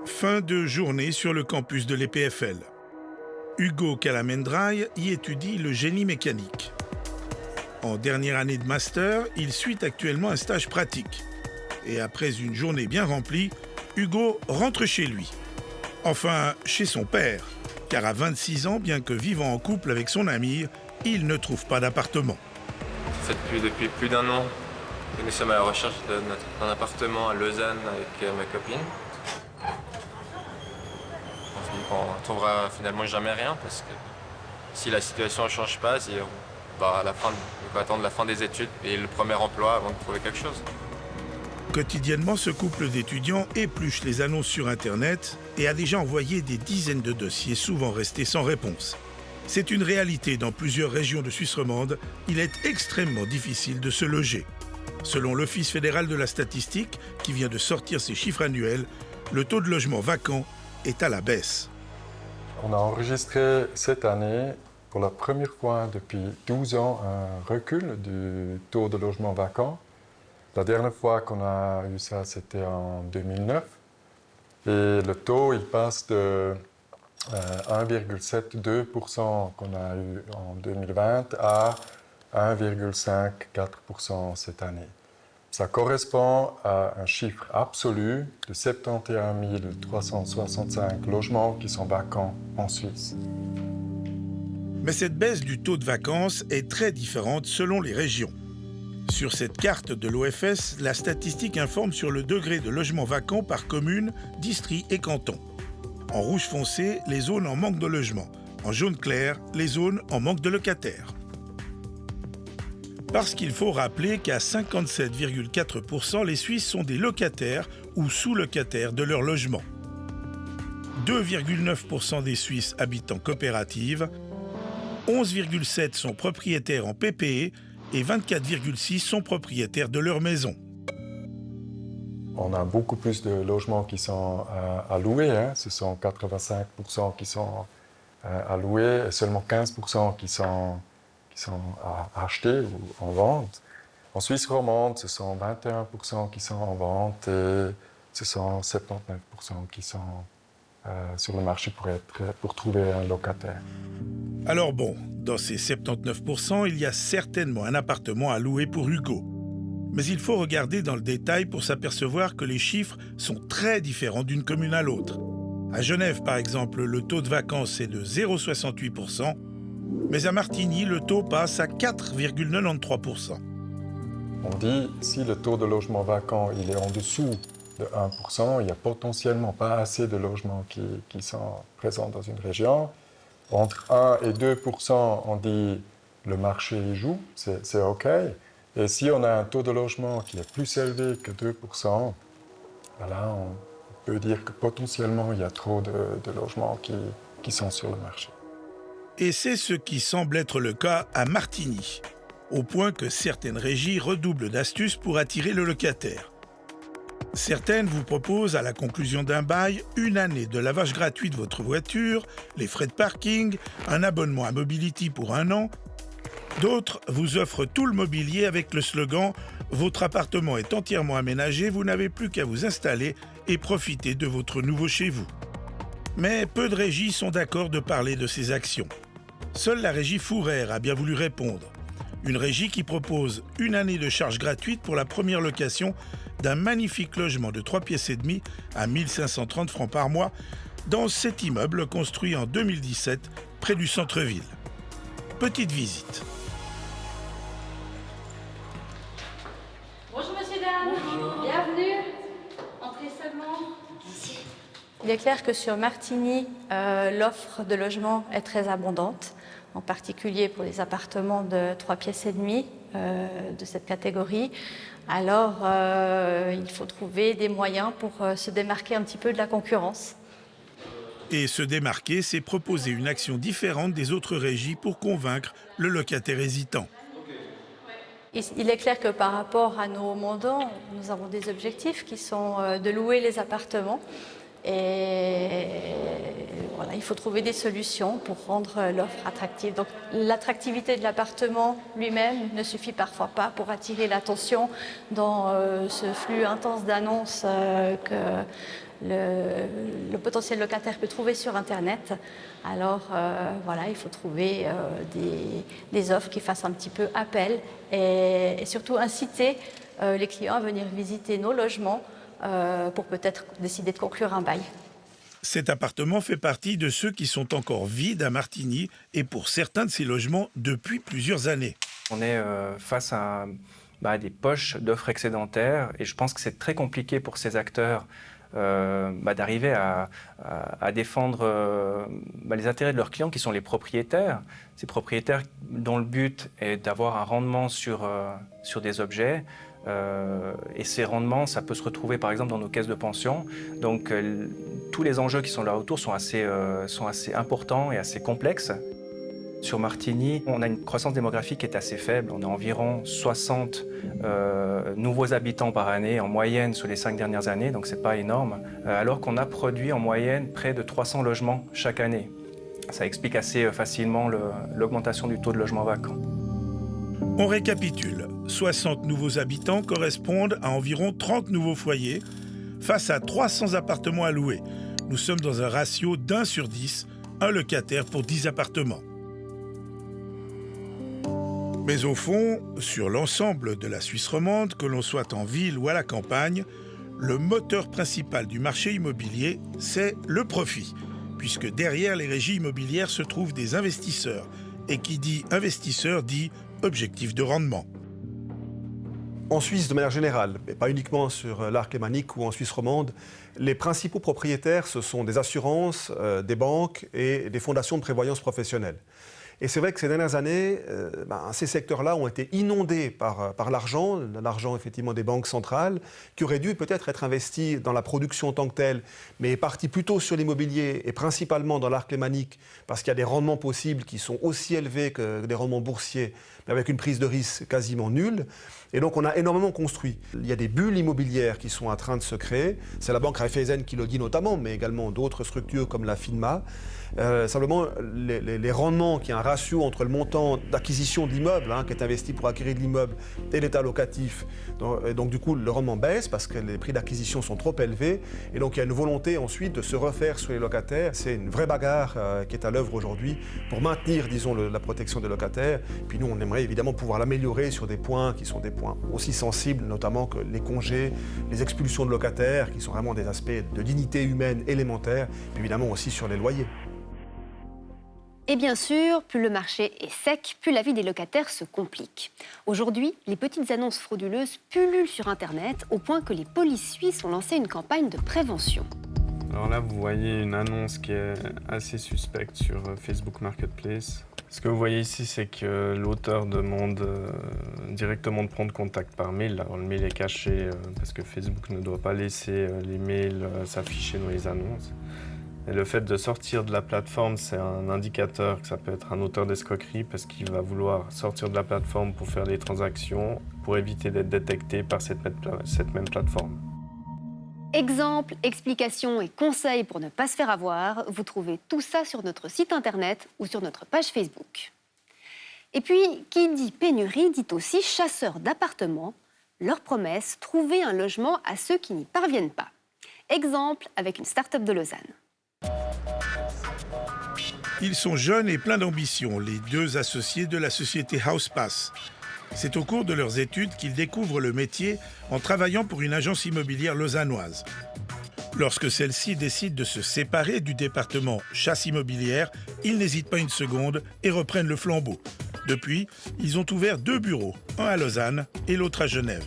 Fin de journée sur le campus de l'EPFL. Hugo Calamendrai y étudie le génie mécanique. En dernière année de master, il suit actuellement un stage pratique. Et après une journée bien remplie, Hugo rentre chez lui. Enfin, chez son père, car à 26 ans, bien que vivant en couple avec son ami, il ne trouve pas d'appartement. Depuis plus d'un an que nous sommes à la recherche d'un appartement à Lausanne avec ma copine. On ne trouvera finalement jamais rien parce que si la situation ne change pas, on va attendre la fin des études et le premier emploi avant de trouver quelque chose. Quotidiennement, ce couple d'étudiants épluche les annonces sur Internet et a déjà envoyé des dizaines de dossiers, souvent restés sans réponse. C'est une réalité dans plusieurs régions de Suisse romande. Il est extrêmement difficile de se loger. Selon l'Office fédéral de la statistique, qui vient de sortir ses chiffres annuels, le taux de logement vacant est à la baisse. On a enregistré cette année, pour la première fois depuis 12 ans, un recul du taux de logement vacant. La dernière fois qu'on a eu ça, c'était en 2009. Et le taux, il passe de 1,72% qu'on a eu en 2020 à 1,54% cette année. Ça correspond à un chiffre absolu de 71 365 logements qui sont vacants en Suisse. Mais cette baisse du taux de vacances est très différente selon les régions. Sur cette carte de l'OFS, la statistique informe sur le degré de logement vacant par commune, district et canton. En rouge foncé, les zones en manque de logement. En jaune clair, les zones en manque de locataires. Parce qu'il faut rappeler qu'à 57,4%, les Suisses sont des locataires ou sous-locataires de leur logement. 2,9% des Suisses habitent en coopérative, 11,7% sont propriétaires en PPE et 24,6% sont propriétaires de leur maison. On a beaucoup plus de logements qui sont à louer. Ce sont 85% qui sont à louer et seulement 15% qui sont à acheter ou en vente. En Suisse romande, ce sont 21% qui sont en vente et ce sont 79% qui sont sur le marché pour trouver un locataire. Alors bon, dans ces 79%, il y a certainement un appartement à louer pour Hugo. Mais il faut regarder dans le détail pour s'apercevoir que les chiffres sont très différents d'une commune à l'autre. À Genève, par exemple, le taux de vacances est de 0,68%, mais à Martigny, le taux passe à 4,93%. On dit si le taux de logement vacant il est en dessous de 1%, il n'y a potentiellement pas assez de logements qui sont présents dans une région. Entre 1 et 2%, on dit le marché joue, c'est OK. Et si on a un taux de logement qui est plus élevé que 2%, là, on peut dire que potentiellement, il y a trop de logements qui sont sur le marché. Et c'est ce qui semble être le cas à Martigny, au point que certaines régies redoublent d'astuces pour attirer le locataire. Certaines vous proposent, à la conclusion d'un bail, une année de lavage gratuit de votre voiture, les frais de parking, un abonnement à Mobility pour 1 an. D'autres vous offrent tout le mobilier avec le slogan « Votre appartement est entièrement aménagé, vous n'avez plus qu'à vous installer et profiter de votre nouveau chez vous ». Mais peu de régies sont d'accord de parler de ces actions. Seule la régie Fourère a bien voulu répondre. Une régie qui propose une année de charge gratuite pour la première location d'un magnifique logement de 3 pièces et demie à 1 530 francs par mois dans cet immeuble construit en 2017 près du centre-ville. Petite visite. Bonjour monsieur, dame. Bonjour. Bienvenue. Entrez seulement. Il est clair que sur Martigny, l'offre de logement est très abondante, en particulier pour les appartements de 3 pièces et demie de cette catégorie. Alors, il faut trouver des moyens pour se démarquer un petit peu de la concurrence. Et se démarquer, c'est proposer une action différente des autres régies pour convaincre le locataire hésitant. Il est clair que par rapport à nos mandants, nous avons des objectifs qui sont de louer les appartements Et voilà, il faut trouver des solutions pour rendre l'offre attractive. Donc l'attractivité de l'appartement lui-même ne suffit parfois pas pour attirer l'attention dans ce flux intense d'annonces que le potentiel locataire peut trouver sur Internet. Alors voilà, il faut trouver des offres qui fassent un petit peu appel et surtout inciter les clients à venir visiter nos logements pour peut-être décider de conclure un bail. Cet appartement fait partie de ceux qui sont encore vides à Martigny et pour certains de ces logements depuis plusieurs années. On est face à des poches d'offres excédentaires et je pense que c'est très compliqué pour ces acteurs d'arriver à défendre les intérêts de leurs clients qui sont les propriétaires. Ces propriétaires dont le but est d'avoir un rendement sur des objets. Et ces rendements, ça peut se retrouver par exemple dans nos caisses de pension. Donc tous les enjeux qui sont là autour sont assez importants et assez complexes. Sur Martigny, on a une croissance démographique qui est assez faible. On a environ 60 nouveaux habitants par année en moyenne sur les 5 dernières années, donc c'est pas énorme. Alors qu'on a produit en moyenne près de 300 logements chaque année. Ça explique assez facilement l'augmentation du taux de logements vacants. On récapitule. 60 nouveaux habitants correspondent à environ 30 nouveaux foyers face à 300 appartements à louer. Nous sommes dans un ratio d'1 sur 10, un locataire pour 10 appartements. Mais au fond, sur l'ensemble de la Suisse romande, que l'on soit en ville ou à la campagne, le moteur principal du marché immobilier, c'est le profit, puisque derrière les régies immobilières se trouvent des investisseurs. Et qui dit investisseur dit objectif de rendement. En Suisse, de manière générale, mais pas uniquement sur l'arc lémanique ou en Suisse romande, les principaux propriétaires, ce sont des assurances, des banques et des fondations de prévoyance professionnelle. Et c'est vrai que ces dernières années, ces secteurs-là ont été inondés par l'argent effectivement des banques centrales, qui aurait dû peut-être être investi dans la production en tant que telle, mais est parti plutôt sur l'immobilier et principalement dans l'arc lémanique, parce qu'il y a des rendements possibles qui sont aussi élevés que des rendements boursiers, mais avec une prise de risque quasiment nulle. Et donc on a énormément construit. Il y a des bulles immobilières qui sont en train de se créer. C'est la banque Raiffeisen qui le dit notamment, mais également d'autres structures comme la FINMA. Simplement, les rendements, qui est un ratio entre le montant d'acquisition de l'immeuble, qui est investi pour acquérir de l'immeuble, et l'état locatif. Donc du coup, le rendement baisse parce que les prix d'acquisition sont trop élevés. Et donc il y a une volonté ensuite de se refaire sur les locataires. C'est une vraie bagarre qui est à l'œuvre aujourd'hui pour maintenir, disons, la protection des locataires. Puis nous, on aimerait évidemment pouvoir l'améliorer sur des points qui sont des points aussi sensibles, notamment que les congés, les expulsions de locataires, qui sont vraiment des aspects de dignité humaine élémentaires, puis évidemment aussi sur les loyers. Et bien sûr, plus le marché est sec, plus la vie des locataires se complique. Aujourd'hui, les petites annonces frauduleuses pullulent sur Internet au point que les polices suisses ont lancé une campagne de prévention. Alors là, vous voyez une annonce qui est assez suspecte sur Facebook Marketplace. Ce que vous voyez ici, c'est que l'auteur demande directement de prendre contact par mail. Alors le mail est caché parce que Facebook ne doit pas laisser les mails s'afficher dans les annonces. Et le fait de sortir de la plateforme, c'est un indicateur que ça peut être un auteur d'escroquerie parce qu'il va vouloir sortir de la plateforme pour faire des transactions pour éviter d'être détecté par cette même plateforme. Exemples, explications et conseils pour ne pas se faire avoir, vous trouvez tout ça sur notre site internet ou sur notre page Facebook. Et puis, qui dit pénurie dit aussi chasseurs d'appartements. Leur promesse, trouver un logement à ceux qui n'y parviennent pas. Exemple avec une start-up de Lausanne. Ils sont jeunes et pleins d'ambition, les deux associés de la société Housepass. C'est au cours de leurs études qu'ils découvrent le métier en travaillant pour une agence immobilière lausannoise. Lorsque celle-ci décide de se séparer du département chasse immobilière, ils n'hésitent pas une seconde et reprennent le flambeau. Depuis, ils ont ouvert 2 bureaux, un à Lausanne et l'autre à Genève.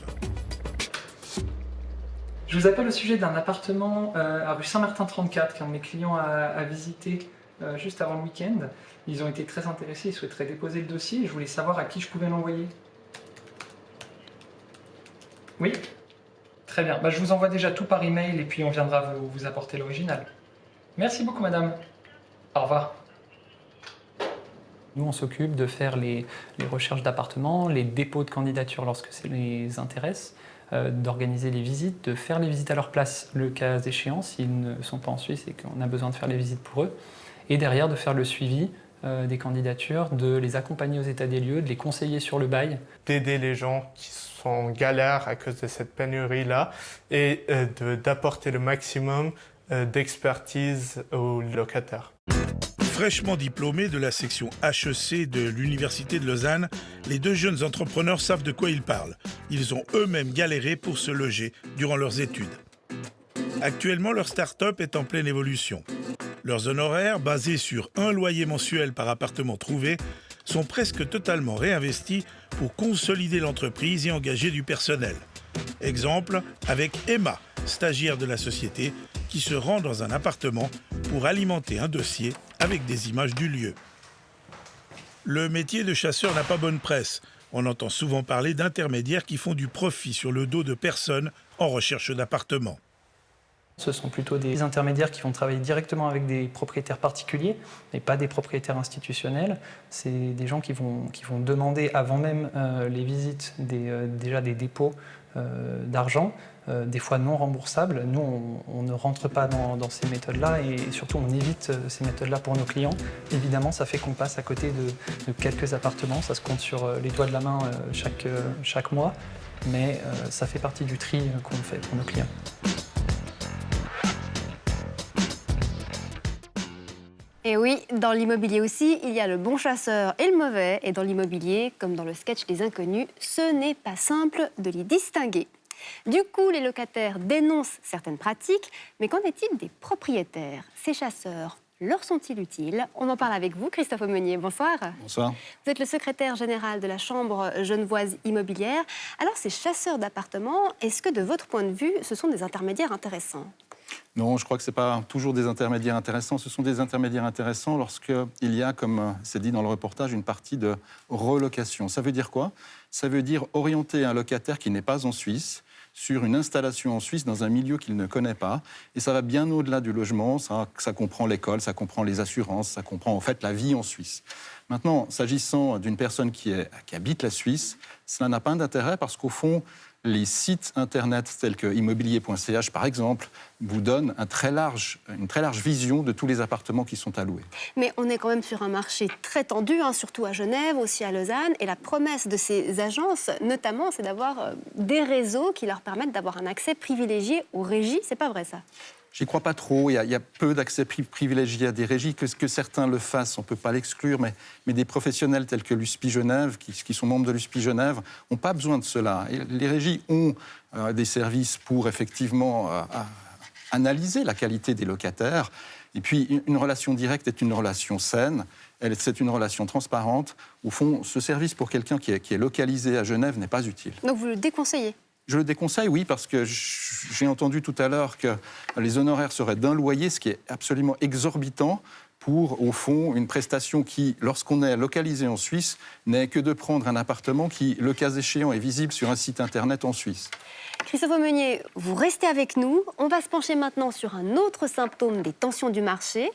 Je vous appelle au sujet d'un appartement à rue Saint-Martin 34 qu'un de mes clients a visité juste avant le week-end. Ils ont été très intéressés, ils souhaiteraient déposer le dossier et je voulais savoir à qui je pouvais l'envoyer. Oui ? Très bien, je vous envoie déjà tout par email et puis on viendra vous apporter l'original. Merci beaucoup madame. Au revoir. Nous on s'occupe de faire les recherches d'appartements, les dépôts de candidatures lorsque ça les intéresse, d'organiser les visites, de faire les visites à leur place, le cas échéant, s'ils ne sont pas en Suisse et qu'on a besoin de faire les visites pour eux. Et derrière, de faire le suivi des candidatures, de les accompagner aux états des lieux, de les conseiller sur le bail. D'aider les gens qui sont en galère à cause de cette pénurie-là et d'apporter le maximum d'expertise aux locataires. Fraîchement diplômés de la section HEC de l'Université de Lausanne, les deux jeunes entrepreneurs savent de quoi ils parlent. Ils ont eux-mêmes galéré pour se loger durant leurs études. Actuellement, leur start-up est en pleine évolution. Leurs honoraires, basés sur un loyer mensuel par appartement trouvé, sont presque totalement réinvestis pour consolider l'entreprise et engager du personnel. Exemple avec Emma, stagiaire de la société, qui se rend dans un appartement pour alimenter un dossier avec des images du lieu. Le métier de chasseur n'a pas bonne presse. On entend souvent parler d'intermédiaires qui font du profit sur le dos de personnes en recherche d'appartements. Ce sont plutôt des intermédiaires qui vont travailler directement avec des propriétaires particuliers et pas des propriétaires institutionnels. C'est des gens qui vont demander avant même les visites déjà des dépôts d'argent, des fois non remboursables. Nous, on ne rentre pas dans ces méthodes-là et surtout on évite ces méthodes-là pour nos clients. Évidemment, ça fait qu'on passe à côté de quelques appartements, ça se compte sur les doigts de la main chaque mois, mais ça fait partie du tri qu'on fait pour nos clients. Et oui, dans l'immobilier aussi, il y a le bon chasseur et le mauvais. Et dans l'immobilier, comme dans le sketch des inconnus, ce n'est pas simple de les distinguer. Du coup, les locataires dénoncent certaines pratiques, mais qu'en est-il des propriétaires? Ces chasseurs leur sont-ils utiles? On en parle avec vous, Christophe Aumenier. Bonsoir. Bonsoir. Vous êtes le secrétaire général de la Chambre genevoise immobilière. Alors, ces chasseurs d'appartements, est-ce que de votre point de vue, ce sont des intermédiaires intéressants? Non, je crois que ce n'est pas toujours des intermédiaires intéressants. Ce sont des intermédiaires intéressants lorsqu'il y a, comme c'est dit dans le reportage, une partie de relocation. Ça veut dire quoi? Ça veut dire orienter un locataire qui n'est pas en Suisse sur une installation en Suisse dans un milieu qu'il ne connaît pas. Et ça va bien au-delà du logement. Ça comprend l'école, ça comprend les assurances, ça comprend en fait la vie en Suisse. Maintenant, s'agissant d'une personne qui habite la Suisse, cela n'a pas d'intérêt parce qu'au fond, les sites internet tels que immobilier.ch, par exemple, vous donnent une très large vision de tous les appartements qui sont alloués. Mais on est quand même sur un marché très tendu, surtout à Genève, aussi à Lausanne. Et la promesse de ces agences, notamment, c'est d'avoir des réseaux qui leur permettent d'avoir un accès privilégié aux régies. C'est pas vrai, ça? J'y crois pas trop. Il y a peu d'accès privilégié à des régies. Que certains le fassent, on ne peut pas l'exclure. Mais des professionnels tels que l'USPI Genève, qui sont membres de l'USPI Genève, n'ont pas besoin de cela. Et les régies ont des services pour effectivement analyser la qualité des locataires. Et puis, une relation directe est une relation saine. C'est une relation transparente. Au fond, ce service pour quelqu'un qui est localisé à Genève n'est pas utile. Donc vous le déconseillez? Je le déconseille, oui, parce que j'ai entendu tout à l'heure que les honoraires seraient d'un loyer, ce qui est absolument exorbitant pour, au fond, une prestation qui, lorsqu'on est localisé en Suisse, n'est que de prendre un appartement qui, le cas échéant, est visible sur un site internet en Suisse. Christophe Aumenier, vous restez avec nous. On va se pencher maintenant sur un autre symptôme des tensions du marché.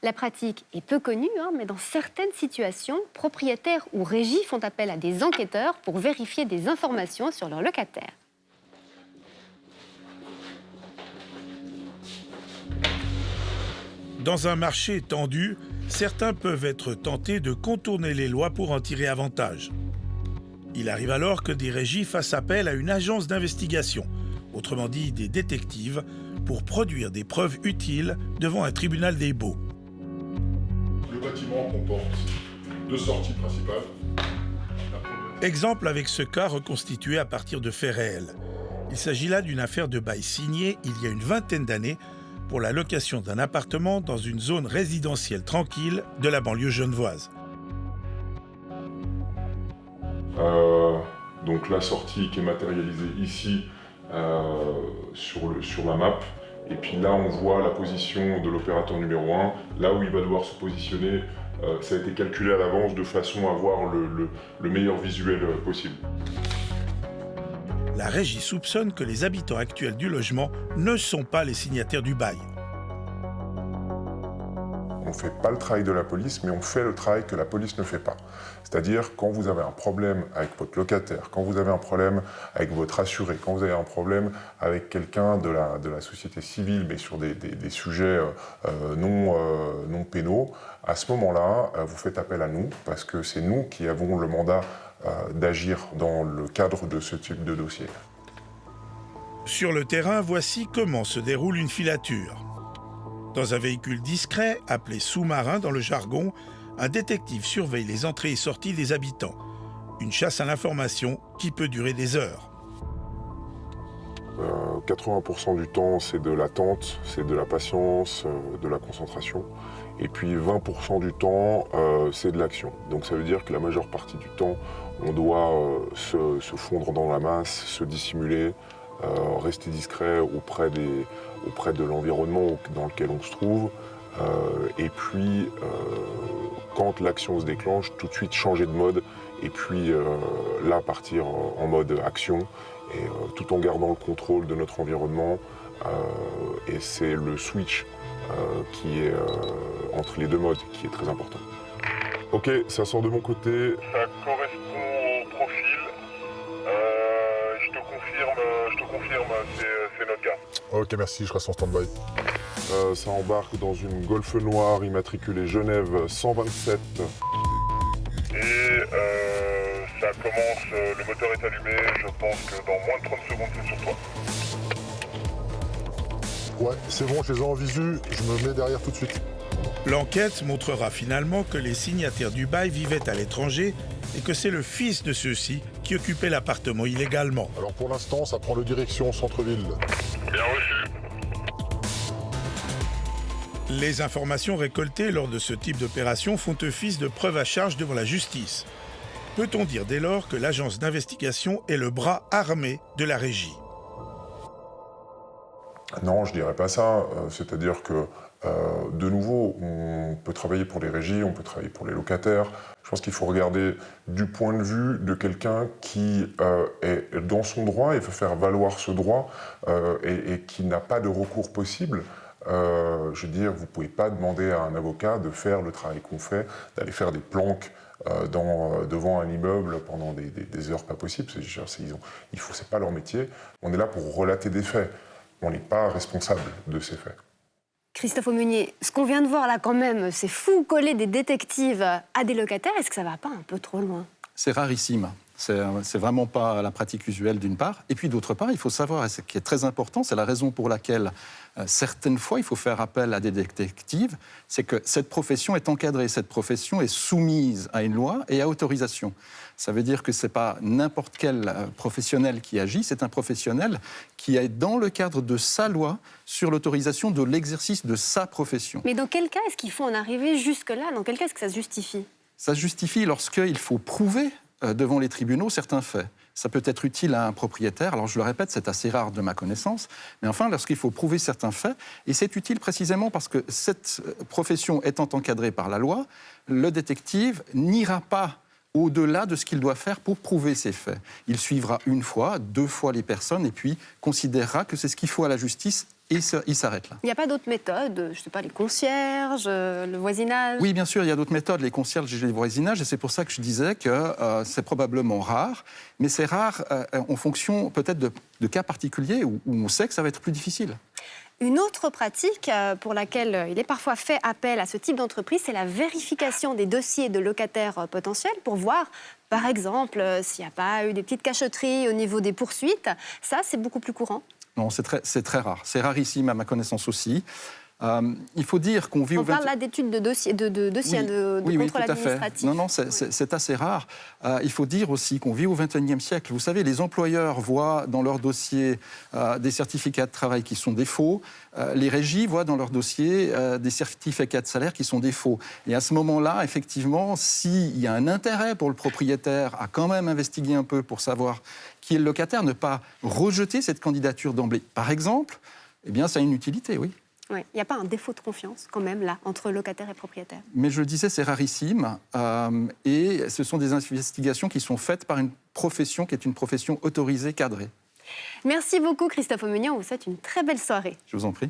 La pratique est peu connue, mais dans certaines situations, propriétaires ou régies font appel à des enquêteurs pour vérifier des informations sur leurs locataires. Dans un marché tendu, certains peuvent être tentés de contourner les lois pour en tirer avantage. Il arrive alors que des régies fassent appel à une agence d'investigation, autrement dit des détectives, pour produire des preuves utiles devant un tribunal des baux. Le bâtiment comporte 2 sorties principales. Exemple avec ce cas reconstitué à partir de faits réels. Il s'agit là d'une affaire de bail signée il y a une vingtaine d'années pour la location d'un appartement dans une zone résidentielle tranquille de la banlieue genevoise. Donc la sortie qui est matérialisée ici sur la map. Et puis là, on voit la position de l'opérateur numéro 1, là où il va devoir se positionner. Ça a été calculé à l'avance de façon à avoir le meilleur visuel possible. La régie soupçonne que les habitants actuels du logement ne sont pas les signataires du bail. En ne fait pas le travail de la police, mais on fait le travail que la police ne fait pas. C'est-à-dire quand vous avez un problème avec votre locataire, quand vous avez un problème avec votre assuré, quand vous avez un problème avec quelqu'un de la société civile, mais sur des sujets non pénaux, à ce moment-là, vous faites appel à nous, parce que c'est nous qui avons le mandat d'agir dans le cadre de ce type de dossier. Sur le terrain, voici comment se déroule une filature. Dans un véhicule discret, appelé sous-marin dans le jargon, un détective surveille les entrées et sorties des habitants. Une chasse à l'information qui peut durer des heures. 80% du temps, c'est de l'attente, c'est de la patience, de la concentration. Et puis 20% du temps, c'est de l'action. Donc ça veut dire que la majeure partie du temps, on doit se fondre dans la masse, se dissimuler, rester discret auprès de l'environnement dans lequel on se trouve. Et puis, quand l'action se déclenche, tout de suite changer de mode. Et puis là, partir en mode action. Et tout en gardant le contrôle de notre environnement. Et c'est le switch qui est entre les deux modes qui est très important. Ok, ça sort de mon côté. Ça correspond au profil. Je te confirme, c'est notre cas. Ok, merci, je reste en stand-by. Ça embarque dans une Golf noire immatriculée Genève 127. Et ça commence, le moteur est allumé, je pense que dans moins de 30 secondes c'est sur toi. Ouais, c'est bon, je les ai en visu, je me mets derrière tout de suite. L'enquête montrera finalement que les signataires du bail vivaient à l'étranger et que c'est le fils de ceux-ci qui occupait l'appartement illégalement. Alors pour l'instant, ça prend le direction centre-ville. Bien reçu. Les informations récoltées lors de ce type d'opération font office de preuve à charge devant la justice. Peut-on dire dès lors que l'agence d'investigation est le bras armé de la régie ? Non, je dirais pas ça. C'est-à-dire que, de nouveau, on peut travailler pour les régies, on peut travailler pour les locataires. Je pense qu'il faut regarder du point de vue de quelqu'un qui est dans son droit et veut faire valoir ce droit et qui n'a pas de recours possible. Je veux dire, vous ne pouvez pas demander à un avocat de faire le travail qu'on fait, d'aller faire des planques devant un immeuble pendant des heures pas possibles. C'est pas leur métier. On est là pour relater des faits. On n'est pas responsable de ces faits. Christophe Aumenier, ce qu'on vient de voir là quand même, c'est fou coller des détectives à des locataires. Est-ce que ça va pas un peu trop loin ? C'est rarissime. C'est vraiment pas la pratique usuelle d'une part. Et puis d'autre part, il faut savoir, et ce qui est très important, c'est la raison pour laquelle certaines fois il faut faire appel à des détectives, c'est que cette profession est encadrée, cette profession est soumise à une loi et à autorisation. Ça veut dire que ce n'est pas n'importe quel professionnel qui agit, c'est un professionnel qui est dans le cadre de sa loi sur l'autorisation de l'exercice de sa profession. Mais dans quel cas est-ce qu'il faut en arriver jusque-là ? Dans quel cas est-ce que ça se justifie ? Ça se justifie lorsqu'il faut prouver devant les tribunaux certains faits. Ça peut être utile à un propriétaire, alors je le répète, c'est assez rare de ma connaissance, mais enfin, lorsqu'il faut prouver certains faits, et c'est utile précisément parce que cette profession étant encadrée par la loi, le détective n'ira pas au-delà de ce qu'il doit faire pour prouver ces faits. Il suivra une fois, deux fois les personnes, et puis considérera que c'est ce qu'il faut à la justice, et il s'arrête là. Il n'y a pas d'autres méthodes, je ne sais pas, les concierges, le voisinage ? Oui, bien sûr, il y a d'autres méthodes, les concierges et les voisinages, et c'est pour ça que je disais que c'est probablement rare, mais c'est rare en fonction peut-être de cas particuliers où on sait que ça va être plus difficile. Une autre pratique pour laquelle il est parfois fait appel à ce type d'entreprise, c'est la vérification des dossiers de locataires potentiels pour voir, par exemple, s'il n'y a pas eu des petites cachotteries au niveau des poursuites. Ça, c'est beaucoup plus courant. Non, c'est très rare. C'est rarissime à ma connaissance aussi. Il faut dire qu'on vit... On parle là d'études de dossiers, de contrôle administratif. Non, c'est assez rare. Il faut dire aussi qu'on vit au XXIe siècle. Vous savez, les employeurs voient dans leur dossier des certificats de travail qui sont des faux. Les régies voient dans leur dossier des certificats de salaire qui sont des faux. Et à ce moment-là, effectivement, s'il y a un intérêt pour le propriétaire à quand même investiguer un peu pour savoir qui est le locataire, ne pas rejeter cette candidature d'emblée, par exemple, eh bien, ça a une utilité, oui. Oui, il n'y a pas un défaut de confiance, quand même, là, entre locataire et propriétaire. Mais je le disais, c'est rarissime. Et ce sont des investigations qui sont faites par une profession qui est une profession autorisée, cadrée. Merci beaucoup, Christophe Aumenier. On vous souhaite une très belle soirée. Je vous en prie.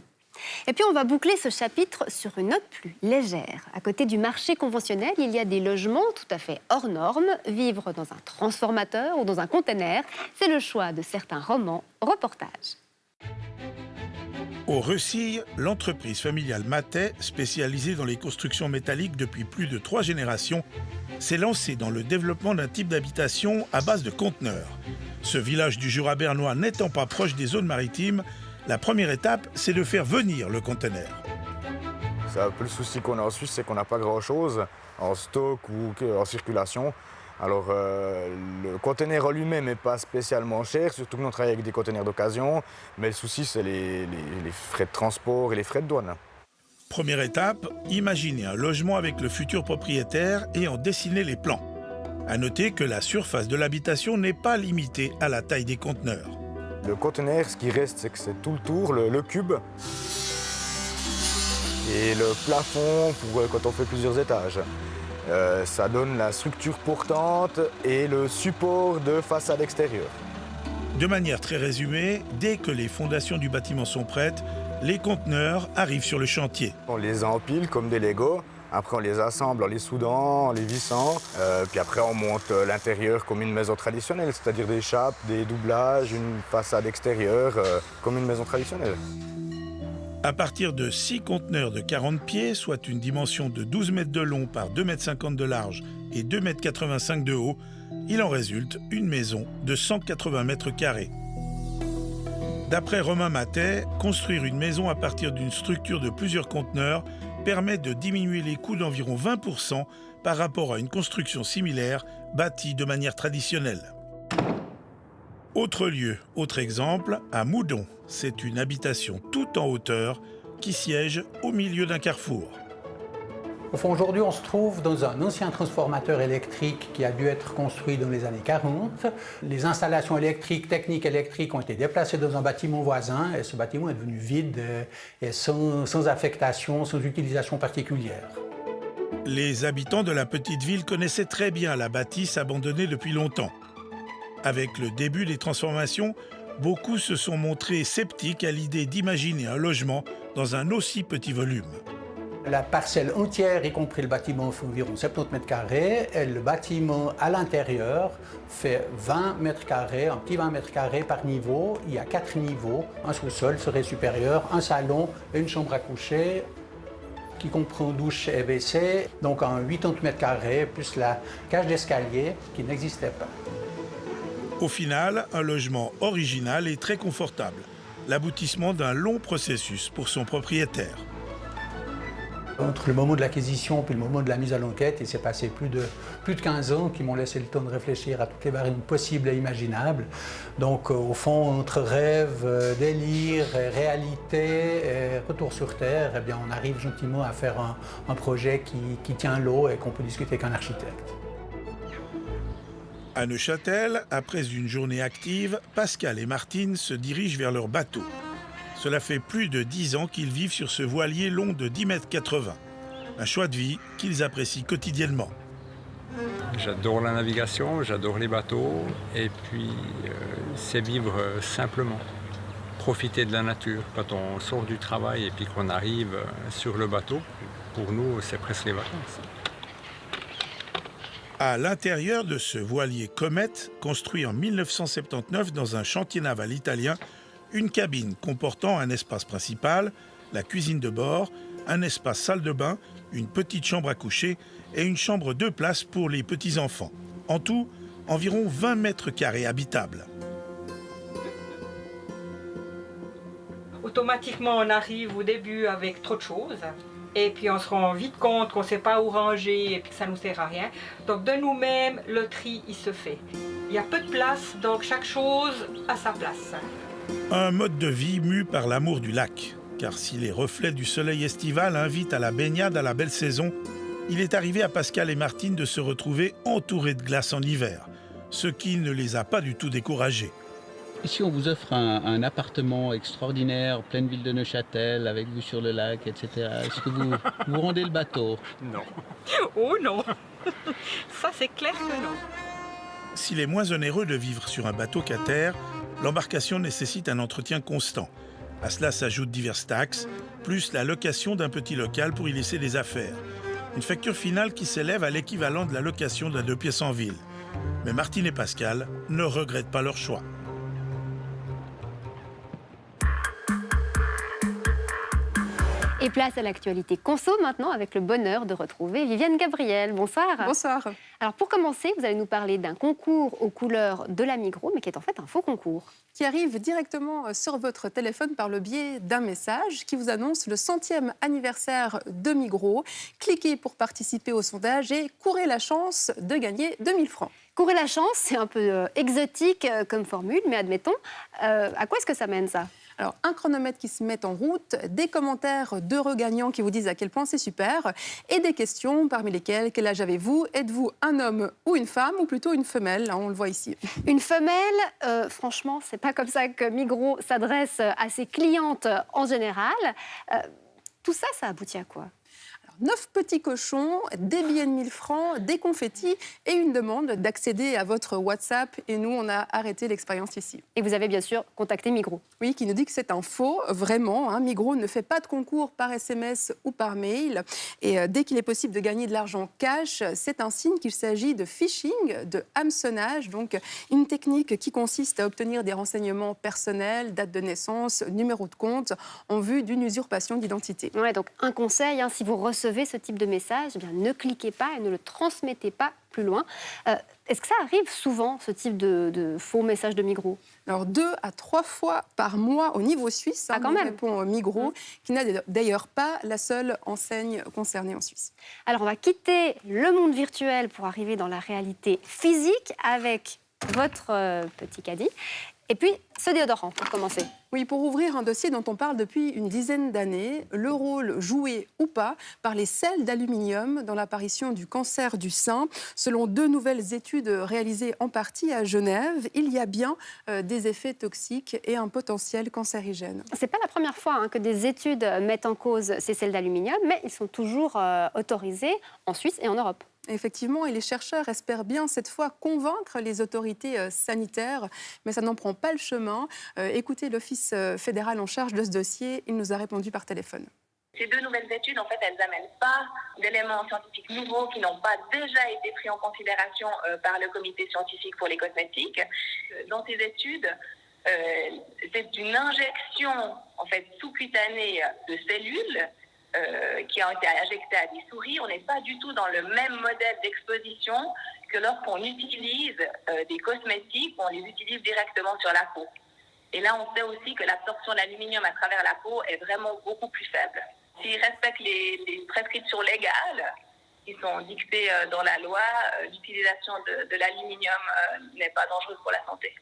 Et puis on va boucler ce chapitre sur une note plus légère. À côté du marché conventionnel, il y a des logements tout à fait hors normes. Vivre dans un transformateur ou dans un conteneur, c'est le choix de certains romans. Reportage. Au Recille, l'entreprise familiale Matet, spécialisée dans les constructions métalliques depuis plus de 3 générations, s'est lancée dans le développement d'un type d'habitation à base de conteneurs. Ce village du Jura bernois n'étant pas proche des zones maritimes, la première étape, c'est de faire venir le conteneur. C'est un peu le souci qu'on a en Suisse, c'est qu'on n'a pas grand-chose en stock ou en circulation. Alors, le conteneur en lui-même n'est pas spécialement cher, surtout que nous travaillons avec des conteneurs d'occasion, mais le souci, c'est les frais de transport et les frais de douane. Première étape, imaginer un logement avec le futur propriétaire et en dessiner les plans. À noter que la surface de l'habitation n'est pas limitée à la taille des conteneurs. Le conteneur, ce qui reste, c'est que c'est tout le tour, le cube, et le plafond pour quand on fait plusieurs étages. Ça donne la structure portante et le support de façade extérieure. De manière très résumée, dès que les fondations du bâtiment sont prêtes, les conteneurs arrivent sur le chantier. On les empile comme des Legos, après on les assemble en les soudant, en les vissant, puis après on monte l'intérieur comme une maison traditionnelle, c'est-à-dire des chapes, des doublages, une façade extérieure comme une maison traditionnelle. À partir de 6 conteneurs de 40 pieds, soit une dimension de 12 mètres de long par 2,50 m de large et 2,85 m de haut, il en résulte une maison de 180 mètres carrés. D'après Romain Matet, construire une maison à partir d'une structure de plusieurs conteneurs permet de diminuer les coûts d'environ 20% par rapport à une construction similaire bâtie de manière traditionnelle. Autre lieu, autre exemple, à Moudon. C'est une habitation tout en hauteur qui siège au milieu d'un carrefour. Au fond, aujourd'hui, on se trouve dans un ancien transformateur électrique qui a dû être construit dans les années 40. Les installations électriques, techniques électriques ont été déplacées dans un bâtiment voisin et ce bâtiment est devenu vide et sans affectation, sans utilisation particulière. Les habitants de la petite ville connaissaient très bien la bâtisse abandonnée depuis longtemps. Avec le début des transformations, beaucoup se sont montrés sceptiques à l'idée d'imaginer un logement dans un aussi petit volume. La parcelle entière, y compris le bâtiment, fait environ 70 mètres carrés et le bâtiment à l'intérieur fait 20 mètres carrés, un petit 20 mètres carrés par niveau. Il y a 4 niveaux, un sous-sol serait supérieur, un salon et une chambre à coucher qui comprend douche et WC, donc un 80 mètres carrés plus la cage d'escalier qui n'existait pas. Au final, un logement original et très confortable. L'aboutissement d'un long processus pour son propriétaire. Entre le moment de l'acquisition et le moment de la mise à l'enquête, il s'est passé plus de 15 ans qui m'ont laissé le temps de réfléchir à toutes les variantes possibles et imaginables. Donc au fond, entre rêve, délire, réalité et retour sur Terre, eh bien, on arrive gentiment à faire un projet qui tient l'eau et qu'on peut discuter avec un architecte. À Neuchâtel, après une journée active, Pascal et Martine se dirigent vers leur bateau. Cela fait plus de 10 ans qu'ils vivent sur ce voilier long de 10,80 m. Un choix de vie qu'ils apprécient quotidiennement. J'adore la navigation, j'adore les bateaux et puis c'est vivre simplement. Profiter de la nature. Quand on sort du travail et puis qu'on arrive sur le bateau, pour nous c'est presque les vacances. À l'intérieur de ce voilier Comète, construit en 1979 dans un chantier naval italien, une cabine comportant un espace principal, la cuisine de bord, un espace salle de bain, une petite chambre à coucher et une chambre 2 places pour les petits-enfants. En tout, environ 20 mètres carrés habitables. Automatiquement, on arrive au début avec trop de choses. Et puis on se rend vite compte qu'on ne sait pas où ranger et puis que ça ne nous sert à rien. Donc de nous-mêmes, le tri, il se fait. Il y a peu de place, donc chaque chose a sa place. Un mode de vie mu par l'amour du lac. Car si les reflets du soleil estival invitent à la baignade à la belle saison, il est arrivé à Pascal et Martine de se retrouver entourés de glace en hiver, ce qui ne les a pas du tout découragés. Ici, on vous offre un appartement extraordinaire, pleine ville de Neuchâtel, avec vue sur le lac, etc. Est-ce que vous rendez le bateau? Non. Oh non. Ça, c'est clair que non. S'il est moins onéreux de vivre sur un bateau qu'à terre, l'embarcation nécessite un entretien constant. À cela s'ajoutent diverses taxes, plus la location d'un petit local pour y laisser des affaires. Une facture finale qui s'élève à l'équivalent de la location d'un 2 pièces en ville. Mais Martine et Pascal ne regrettent pas leur choix. Et place à l'actualité conso maintenant avec le bonheur de retrouver Viviane Gabriel. Bonsoir. Bonsoir. Alors pour commencer, vous allez nous parler d'un concours aux couleurs de la Migros, mais qui est en fait un faux concours. Qui arrive directement sur votre téléphone par le biais d'un message qui vous annonce le 100e anniversaire de Migros. Cliquez pour participer au sondage et courez la chance de gagner 2000 francs. Courir la chance, c'est un peu exotique comme formule, mais admettons, à quoi est-ce que ça mène ça ? Alors, un chronomètre qui se met en route, des commentaires d'heureux gagnants qui vous disent à quel point c'est super, et des questions parmi lesquelles, quel âge avez-vous ? Êtes-vous un homme ou une femme, ou plutôt une femelle ? On le voit ici. Une femelle, franchement, c'est pas comme ça que Migros s'adresse à ses clientes en général. Tout ça, ça aboutit à quoi ? 9 petits cochons, des billets de 1000 francs, des confettis et une demande d'accéder à votre WhatsApp. Et nous, on a arrêté l'expérience ici. Et vous avez bien sûr contacté Migros. Oui, qui nous dit que c'est un faux, vraiment. Migros ne fait pas de concours par SMS ou par mail. Et dès qu'il est possible de gagner de l'argent cash, c'est un signe qu'il s'agit de phishing, de hameçonnage. Donc, une technique qui consiste à obtenir des renseignements personnels, date de naissance, numéro de compte, en vue d'une usurpation d'identité. Ouais, donc un conseil, si vous recevez ce type de message, eh bien, ne cliquez pas et ne le transmettez pas plus loin. Est-ce que ça arrive souvent, ce type de faux messages de Migros ? Alors 2 à 3 fois par mois au niveau suisse, quand même. Répond Migros, qui n'a d'ailleurs pas la seule enseigne concernée en Suisse. Alors on va quitter le monde virtuel pour arriver dans la réalité physique avec votre petit caddie. Et puis, ce déodorant, pour commencer. Oui, pour ouvrir un dossier dont on parle depuis une dizaine d'années, le rôle joué ou pas par les sels d'aluminium dans l'apparition du cancer du sein. Selon 2 nouvelles études réalisées en partie à Genève, il y a bien des effets toxiques et un potentiel cancérigène. Ce n'est pas la première fois que des études mettent en cause ces sels d'aluminium, mais ils sont toujours autorisés en Suisse et en Europe. Effectivement, et les chercheurs espèrent bien cette fois convaincre les autorités sanitaires, mais ça n'en prend pas le chemin. Écoutez l'Office fédéral en charge de ce dossier, il nous a répondu par téléphone. Ces 2 nouvelles études, en fait, elles n'amènent pas d'éléments scientifiques nouveaux qui n'ont pas déjà été pris en considération par le comité scientifique pour les cosmétiques. Dans ces études, c'est une injection en fait sous-cutanée de cellules qui ont été injectées à des souris. On n'est pas du tout dans le même modèle d'exposition que lorsqu'on utilise des cosmétiques, on les utilise directement sur la peau. Et là, on sait aussi que l'absorption de l'aluminium à travers la peau est vraiment beaucoup plus faible. S'ils respectent les prescriptions légales qui sont dictées dans la loi, l'utilisation de l'aluminium n'est pas dangereuse pour la santé.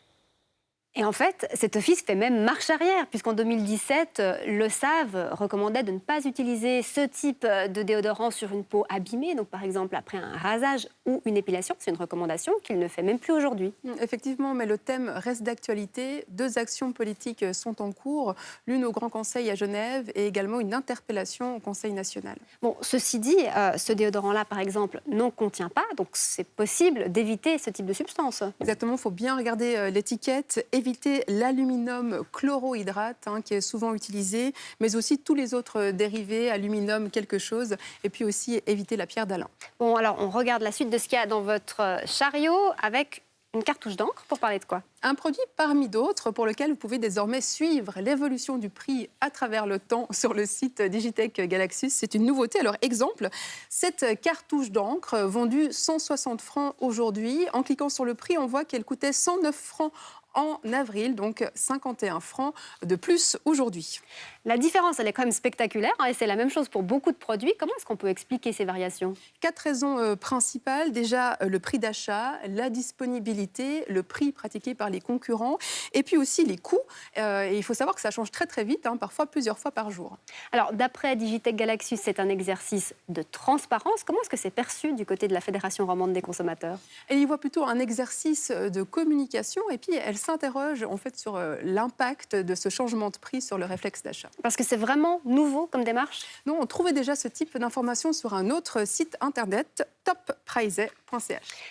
Et en fait, cet office fait même marche arrière, puisqu'en 2017, le SAV recommandait de ne pas utiliser ce type de déodorant sur une peau abîmée, donc par exemple après un rasage ou une épilation. C'est une recommandation qu'il ne fait même plus aujourd'hui. Effectivement, mais le thème reste d'actualité. 2 actions politiques sont en cours, l'une au Grand Conseil à Genève et également une interpellation au Conseil national. Bon, ceci dit, ce déodorant-là, par exemple, n'en contient pas, donc c'est possible d'éviter ce type de substance. Exactement, il faut bien regarder l'étiquette. Éviter l'aluminium chlorohydrate qui est souvent utilisé, mais aussi tous les autres dérivés, aluminium quelque chose, et puis aussi éviter la pierre d'Alain. Bon, alors on regarde la suite de ce qu'il y a dans votre chariot avec une cartouche d'encre. Pour parler de quoi ? Un produit parmi d'autres pour lequel vous pouvez désormais suivre l'évolution du prix à travers le temps sur le site Digitech Galaxus. C'est une nouveauté. Alors, exemple, cette cartouche d'encre vendue 160 francs aujourd'hui. En cliquant sur le prix, on voit qu'elle coûtait 109 francs en avril, donc 51 francs de plus aujourd'hui. La différence, elle est quand même spectaculaire et c'est la même chose pour beaucoup de produits. Comment est-ce qu'on peut expliquer ces variations ? 4 raisons principales. Déjà, le prix d'achat, la disponibilité, le prix pratiqué par les concurrents et puis aussi les coûts. Et il faut savoir que ça change très très vite, parfois plusieurs fois par jour. Alors, d'après Digitech Galaxus, c'est un exercice de transparence. Comment est-ce que c'est perçu du côté de la Fédération romande des consommateurs ? Elle y voit plutôt un exercice de communication et puis elle s'interroge en fait sur l'impact de ce changement de prix sur le réflexe d'achat. Parce que c'est vraiment nouveau comme démarche? Non, on trouvait déjà ce type d'informations sur un autre site internet, topprize.ch.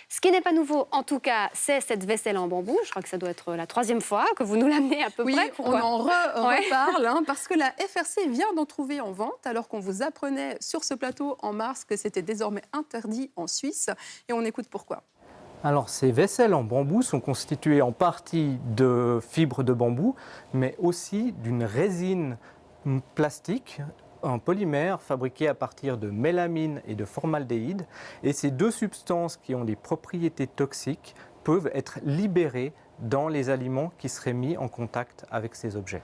Ce qui n'est pas nouveau, en tout cas, c'est cette vaisselle en bambou. Je crois que ça doit être la 3e fois que vous nous l'amenez à peu oui, près. Pourquoi? On en reparle, parce que la FRC vient d'en trouver en vente, alors qu'on vous apprenait sur ce plateau en mars que c'était désormais interdit en Suisse. Et on écoute pourquoi. Alors, ces vaisselles en bambou sont constituées en partie de fibres de bambou, mais aussi d'une résine plastique, un polymère fabriqué à partir de mélamine et de formaldéhyde. Et ces deux substances qui ont des propriétés toxiques peuvent être libérées dans les aliments qui seraient mis en contact avec ces objets.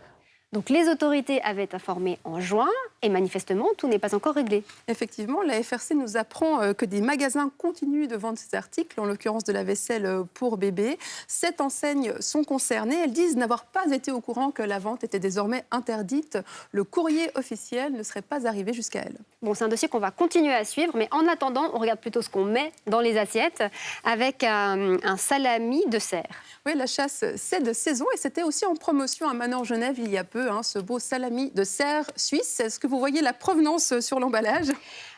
Donc les autorités avaient informé en juin et manifestement tout n'est pas encore réglé. Effectivement, la FRC nous apprend que des magasins continuent de vendre ces articles, en l'occurrence de la vaisselle pour bébé. 7 enseignes sont concernées. Elles disent n'avoir pas été au courant que la vente était désormais interdite. Le courrier officiel ne serait pas arrivé jusqu'à elles. Bon, c'est un dossier qu'on va continuer à suivre, mais en attendant, on regarde plutôt ce qu'on met dans les assiettes avec un salami de cerf. Oui, la chasse, c'est de saison et c'était aussi en promotion à Manor-Genève il y a peu, ce beau salami de cerf suisse. Est-ce que vous voyez la provenance sur l'emballage?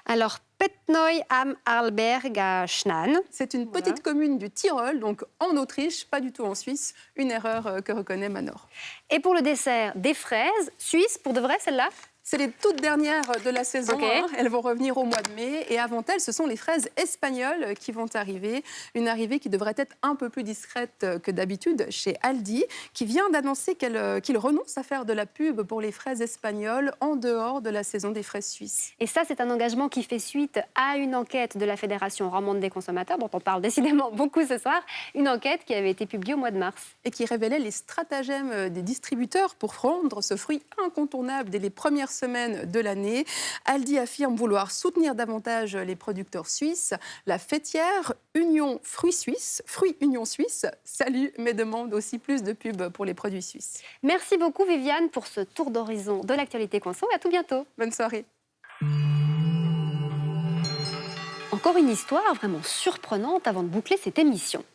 Alors, Petneu am Arlberg à Schnaan. C'est une petite commune du Tyrol, donc en Autriche, pas du tout en Suisse. Une erreur que reconnaît Manor. Et pour le dessert, des fraises suisses, pour de vrai, celle-là? C'est les toutes dernières de la saison. Okay. Elles vont revenir au mois de mai. Et avant elles, ce sont les fraises espagnoles qui vont arriver. Une arrivée qui devrait être un peu plus discrète que d'habitude chez Aldi, qui vient d'annoncer qu'il renonce à faire de la pub pour les fraises espagnoles en dehors de la saison des fraises suisses. Et ça, c'est un engagement qui fait suite à une enquête de la Fédération romande des consommateurs, dont on parle décidément beaucoup ce soir. Une enquête qui avait été publiée au mois de mars. Et qui révélait les stratagèmes des distributeurs pour rendre ce fruit incontournable dès les premières semaine de l'année. Aldi affirme vouloir soutenir davantage les producteurs suisses. La fêtière Union Fruits Suisses, Fruits Union Suisse, salue mais demande aussi plus de pubs pour les produits suisses. Merci beaucoup Viviane pour ce tour d'horizon de l'actualité conso et à tout bientôt. Bonne soirée. Encore une histoire vraiment surprenante avant de boucler cette émission.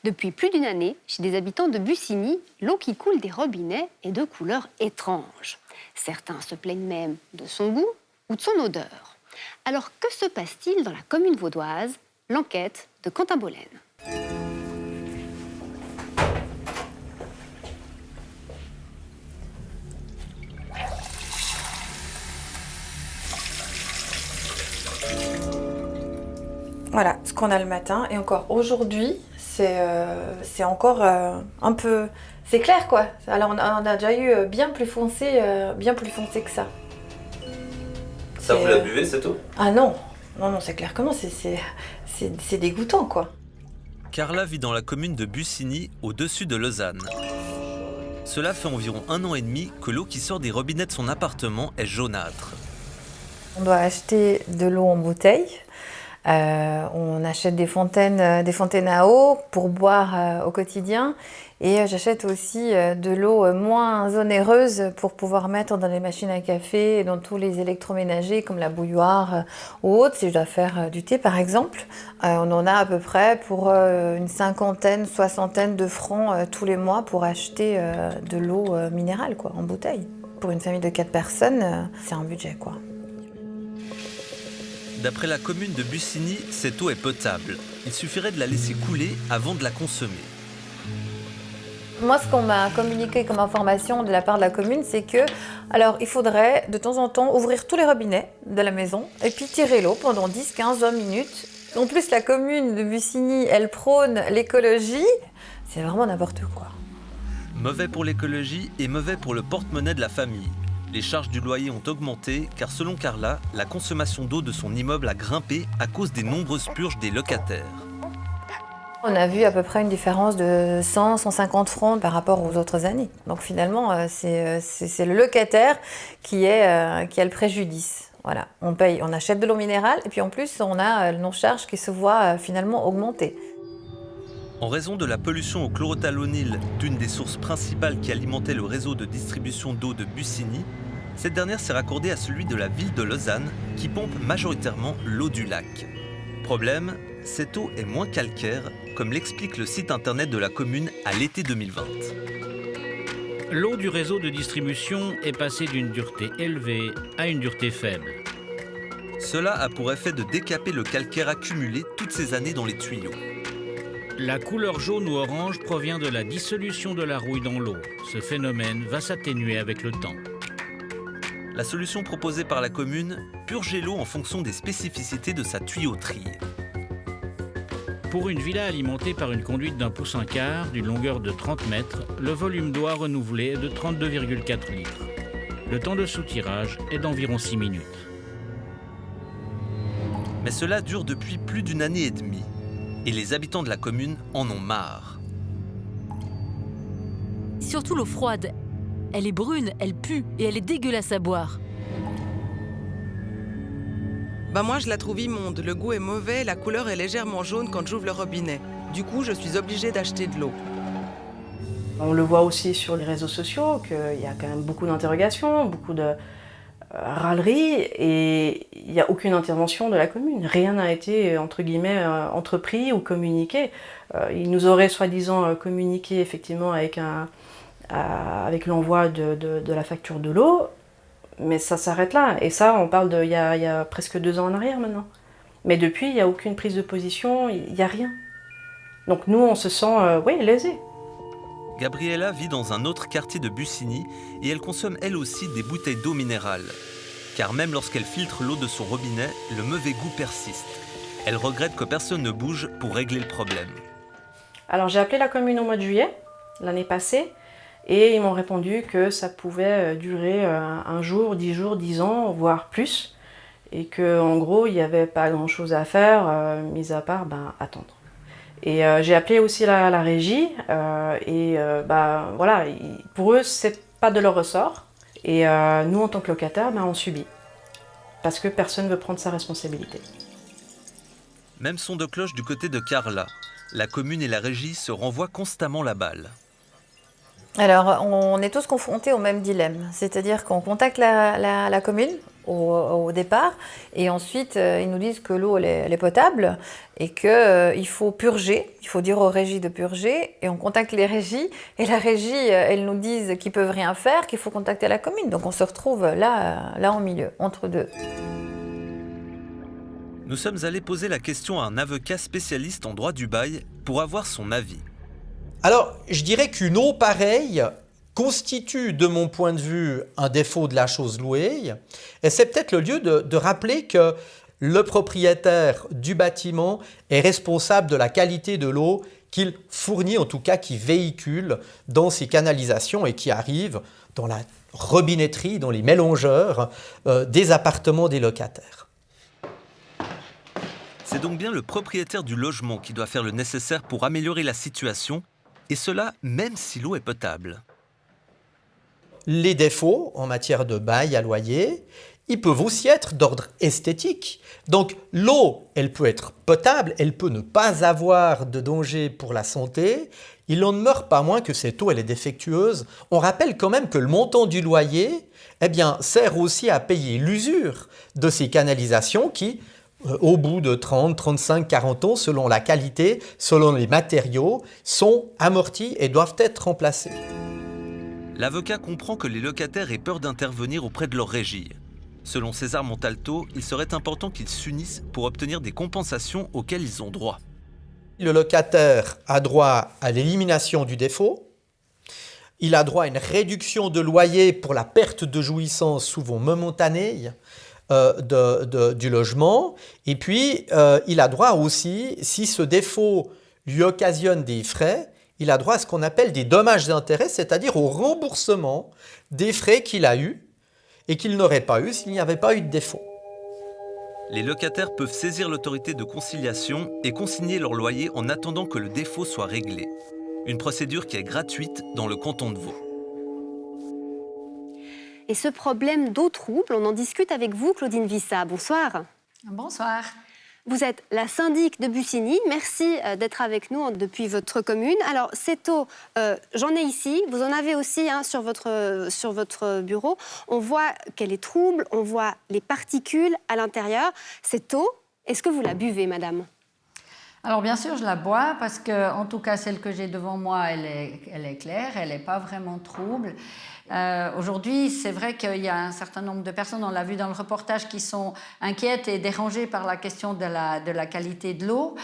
Depuis plus d'une année, chez des habitants de Bussigny, l'eau qui coule des robinets est de couleur étrange. Certains se plaignent même de son goût ou de son odeur. Alors que se passe-t-il dans la commune vaudoise? L'enquête de Quentin Bollen. Voilà ce qu'on a le matin. Et encore aujourd'hui, c'est encore un peu... C'est clair, quoi. Alors, on a déjà eu bien plus foncé que ça. Ça, vous la buvez, cette eau? Ah non, non, c'est clair que non, c'est dégoûtant, quoi. Carla vit dans la commune de Bussigny, au-dessus de Lausanne. Cela fait environ 1 an et demi que l'eau qui sort des robinets de son appartement est jaunâtre. On doit acheter de l'eau en bouteille. On achète des fontaines à eau pour boire au quotidien. Et j'achète aussi de l'eau moins onéreuse pour pouvoir mettre dans les machines à café et dans tous les électroménagers comme la bouilloire ou autre. Si je dois faire du thé par exemple, on en a à peu près pour une 50aine, 60aine de francs tous les mois pour acheter de l'eau minérale quoi, en bouteille. Pour une famille de 4 personnes, c'est un budget quoi. D'après la commune de Bussigny, cette eau est potable. Il suffirait de la laisser couler avant de la consommer. Moi, ce qu'on m'a communiqué comme information de la part de la commune, c'est que, alors, il faudrait de temps en temps ouvrir tous les robinets de la maison et puis tirer l'eau pendant 10, 15, 20 minutes. En plus, la commune de Bussigny, elle prône l'écologie. C'est vraiment n'importe quoi. Mauvais pour l'écologie et mauvais pour le porte-monnaie de la famille. Les charges du loyer ont augmenté car selon Carla, la consommation d'eau de son immeuble a grimpé à cause des nombreuses purges des locataires. On a vu à peu près une différence de 100, 150 francs par rapport aux autres années. Donc finalement, c'est le locataire qui a le préjudice. Voilà. On achète de l'eau minérale et puis en plus, on a nos charges qui se voient finalement augmenter. En raison de la pollution au chlorothalonil d'une des sources principales qui alimentait le réseau de distribution d'eau de Bussigny, cette dernière s'est raccordée à celui de la ville de Lausanne qui pompe majoritairement l'eau du lac. Problème, cette eau est moins calcaire, comme l'explique le site internet de la commune à l'été 2020. l'eau du réseau de distribution est passée d'une dureté élevée à une dureté faible. Cela a pour effet de décaper le calcaire accumulé toutes ces années dans les tuyaux. La couleur jaune ou orange provient de la dissolution de la rouille dans l'eau. Ce phénomène va s'atténuer avec le temps. La solution proposée par la commune, purger l'eau en fonction des spécificités de sa tuyauterie. Pour une villa alimentée par une conduite d'1,15 pouce d'une longueur de 30 mètres, le volume d'eau à renouveler est de 32,4 litres. Le temps de soutirage est d'environ 6 minutes. Mais cela dure depuis plus d'une année et demie. Et les habitants de la commune en ont marre. Surtout l'eau froide. Elle est brune, elle pue et elle est dégueulasse à boire. Moi, je la trouve immonde. Le goût est mauvais, la couleur est légèrement jaune quand j'ouvre le robinet. Du coup, je suis obligée d'acheter de l'eau. On le voit aussi sur les réseaux sociaux, qu'il y a quand même beaucoup d'interrogations, beaucoup de râleries, et il n'y a aucune intervention de la commune. Rien n'a été, entre guillemets, entrepris ou communiqué. Ils nous auraient soi-disant communiqué effectivement avec l'envoi de la facture de l'eau, mais ça s'arrête là. Et ça, on parle d'il y a presque 2 ans en arrière maintenant. Mais depuis, il n'y a aucune prise de position, il n'y a rien. Donc nous, on se sent, lésés. Gabriella vit dans un autre quartier de Bussigny et elle consomme elle aussi des bouteilles d'eau minérale. Car même lorsqu'elle filtre l'eau de son robinet, le mauvais goût persiste. Elle regrette que personne ne bouge pour régler le problème. Alors j'ai appelé la commune au mois de juillet, l'année passée, et ils m'ont répondu que ça pouvait durer 1 jour, 10 jours, 10 ans, voire plus. Et qu'en gros, il n'y avait pas grand-chose à faire, mis à part attendre. Et j'ai appelé aussi la régie, voilà, pour eux, c'est pas de leur ressort. Et nous, en tant que locataires, on subit. Parce que personne ne veut prendre sa responsabilité. Même son de cloche du côté de Carla. La commune et la régie se renvoient constamment la balle. Alors, on est tous confrontés au même dilemme. C'est-à-dire qu'on contacte la commune au départ, et ensuite, ils nous disent que l'eau, elle est potable, et qu'il faut purger, il faut dire aux régies de purger, et on contacte les régies, et la régie, elles nous disent qu'ils ne peuvent rien faire, qu'il faut contacter la commune. Donc on se retrouve là en milieu, entre deux. Nous sommes allés poser la question à un avocat spécialiste en droit du bail pour avoir son avis. Alors, je dirais qu'une eau pareille constitue, de mon point de vue, un défaut de la chose louée. Et c'est peut-être le lieu de rappeler que le propriétaire du bâtiment est responsable de la qualité de l'eau qu'il fournit, en tout cas qu'il véhicule dans ses canalisations et qui arrive dans la robinetterie, dans les mélangeurs des appartements des locataires. C'est donc bien le propriétaire du logement qui doit faire le nécessaire pour améliorer la situation, et cela même si l'eau est potable. Les défauts en matière de bail à loyer, ils peuvent aussi être d'ordre esthétique. Donc l'eau, elle peut être potable, elle peut ne pas avoir de danger pour la santé. Il n'en demeure pas moins que cette eau, elle est défectueuse. On rappelle quand même que le montant du loyer, sert aussi à payer l'usure de ces canalisations qui, au bout de 30, 35, 40 ans, selon la qualité, selon les matériaux, sont amortis et doivent être remplacés. L'avocat comprend que les locataires aient peur d'intervenir auprès de leur régie. Selon César Montalto, il serait important qu'ils s'unissent pour obtenir des compensations auxquelles ils ont droit. Le locataire a droit à l'élimination du défaut. Il a droit à une réduction de loyer pour la perte de jouissance souvent momentanée du logement. Et puis, il a droit aussi, si ce défaut lui occasionne des frais, il a droit à ce qu'on appelle des dommages d'intérêt, c'est-à-dire au remboursement des frais qu'il a eus et qu'il n'aurait pas eu s'il n'y avait pas eu de défaut. Les locataires peuvent saisir l'autorité de conciliation et consigner leur loyer en attendant que le défaut soit réglé. Une procédure qui est gratuite dans le canton de Vaud. Et ce problème d'eau trouble, on en discute avec vous, Claudine Vissa. Bonsoir. Bonsoir. Vous êtes la syndic de Bussigny. Merci d'être avec nous depuis votre commune. Alors, cette eau, j'en ai ici. Vous en avez aussi sur votre bureau. On voit qu'elle est trouble. On voit les particules à l'intérieur. Cette eau, est-ce que vous la buvez, madame ? Alors bien sûr, je la bois parce que, en tout cas, celle que j'ai devant moi, elle est claire, elle n'est pas vraiment trouble. Aujourd'hui, c'est vrai qu'il y a un certain nombre de personnes, on l'a vu dans le reportage, qui sont inquiètes et dérangées par la question de la qualité de l'eau.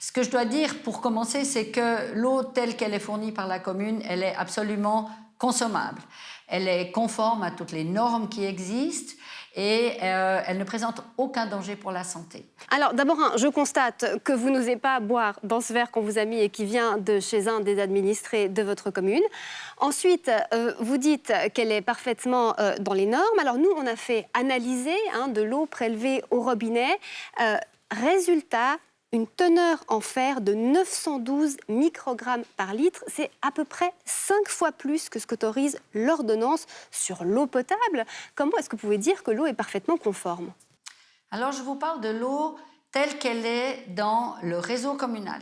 Ce que je dois dire pour commencer, c'est que l'eau telle qu'elle est fournie par la commune, elle est absolument consommable. Elle est conforme à toutes les normes qui existent et elle ne présente aucun danger pour la santé. Alors d'abord, je constate que vous n'osez pas boire dans ce verre qu'on vous a mis et qui vient de chez un des administrés de votre commune. Ensuite, vous dites qu'elle est parfaitement dans les normes. Alors nous, on a fait analyser de l'eau prélevée au robinet. Résultat, une teneur en fer de 912 microgrammes par litre. C'est à peu près 5 fois plus que ce qu'autorise l'ordonnance sur l'eau potable. Comment est-ce que vous pouvez dire que l'eau est parfaitement conforme? Alors, je vous parle de l'eau telle qu'elle est dans le réseau communal.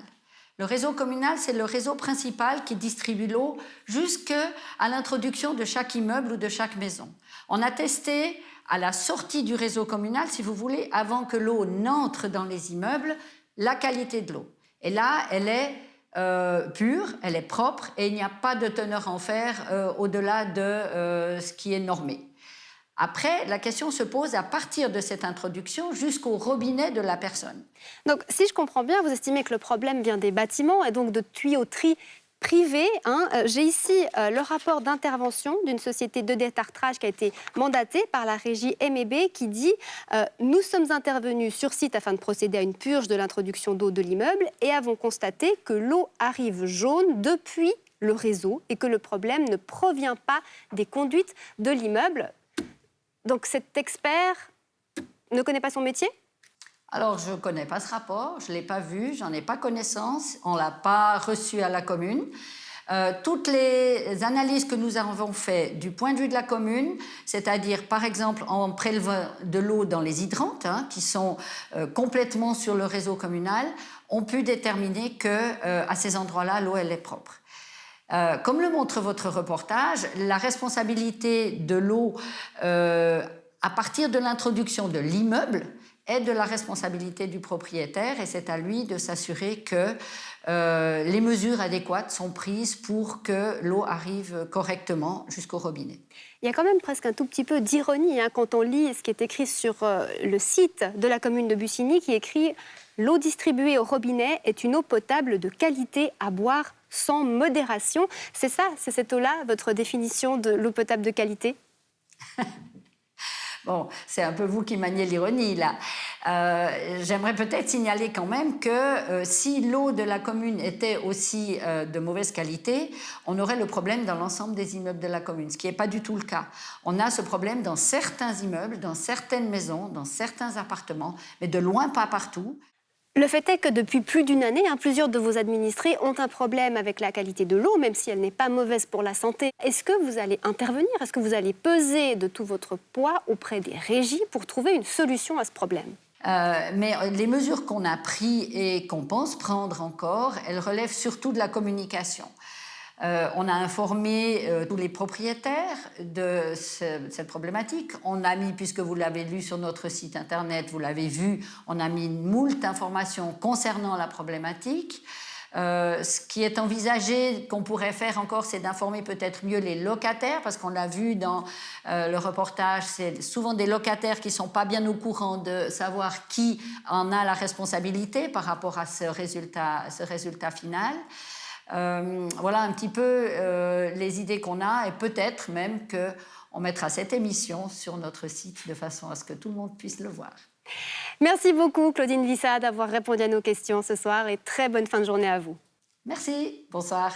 Le réseau communal, c'est le réseau principal qui distribue l'eau jusqu'à l'introduction de chaque immeuble ou de chaque maison. On a testé à la sortie du réseau communal, si vous voulez, avant que l'eau n'entre dans les immeubles, la qualité de l'eau. Et là, elle est pure, elle est propre et il n'y a pas de teneur en fer au-delà de ce qui est normé. Après, la question se pose à partir de cette introduction jusqu'au robinet de la personne. Donc, si je comprends bien, vous estimez que le problème vient des bâtiments et donc de tuyauterie privée. J'ai ici le rapport d'intervention d'une société de détartrage qui a été mandatée par la régie MEB qui dit « Nous sommes intervenus sur site afin de procéder à une purge de l'introduction d'eau de l'immeuble et avons constaté que l'eau arrive jaune depuis le réseau et que le problème ne provient pas des conduites de l'immeuble. » Donc cet expert ne connaît pas son métier ? Alors, je ne connais pas ce rapport, je ne l'ai pas vu, j'en ai pas connaissance, on ne l'a pas reçu à la commune. Toutes les analyses que nous avons faites du point de vue de la commune, c'est-à-dire par exemple en prélevant de l'eau dans les hydrantes, qui sont complètement sur le réseau communal, ont pu déterminer qu'à ces endroits-là, l'eau elle est propre. Comme le montre votre reportage, la responsabilité de l'eau à partir de l'introduction de l'immeuble est de la responsabilité du propriétaire et c'est à lui de s'assurer que les mesures adéquates sont prises pour que l'eau arrive correctement jusqu'au robinet. Il y a quand même presque un tout petit peu d'ironie quand on lit ce qui est écrit sur le site de la commune de Bussigny qui écrit « L'eau distribuée au robinet est une eau potable de qualité à boire sans modération ». C'est ça, c'est cette eau-là, votre définition de l'eau potable de qualité? Bon, c'est un peu vous qui maniez l'ironie, là. J'aimerais peut-être signaler quand même que si l'eau de la commune était aussi de mauvaise qualité, on aurait le problème dans l'ensemble des immeubles de la commune, ce qui n'est pas du tout le cas. On a ce problème dans certains immeubles, dans certaines maisons, dans certains appartements, mais de loin pas partout. Le fait est que depuis plus d'une année, plusieurs de vos administrés ont un problème avec la qualité de l'eau, même si elle n'est pas mauvaise pour la santé. Est-ce que vous allez intervenir? Est-ce que vous allez peser de tout votre poids auprès des régies pour trouver une solution à ce problème? Mais les mesures qu'on a prises et qu'on pense prendre encore, elles relèvent surtout de la communication. On a informé tous les propriétaires de cette problématique. On a mis, puisque vous l'avez lu sur notre site internet, vous l'avez vu, on a mis moult informations concernant la problématique. Ce qui est envisagé qu'on pourrait faire encore, c'est d'informer peut-être mieux les locataires, parce qu'on l'a vu dans le reportage, c'est souvent des locataires qui ne sont pas bien au courant de savoir qui en a la responsabilité par rapport à ce résultat final. Voilà un petit peu les idées qu'on a et peut-être même qu'on mettra cette émission sur notre site de façon à ce que tout le monde puisse le voir. Merci beaucoup Claudine Vissa d'avoir répondu à nos questions ce soir et très bonne fin de journée à vous. Merci, bonsoir.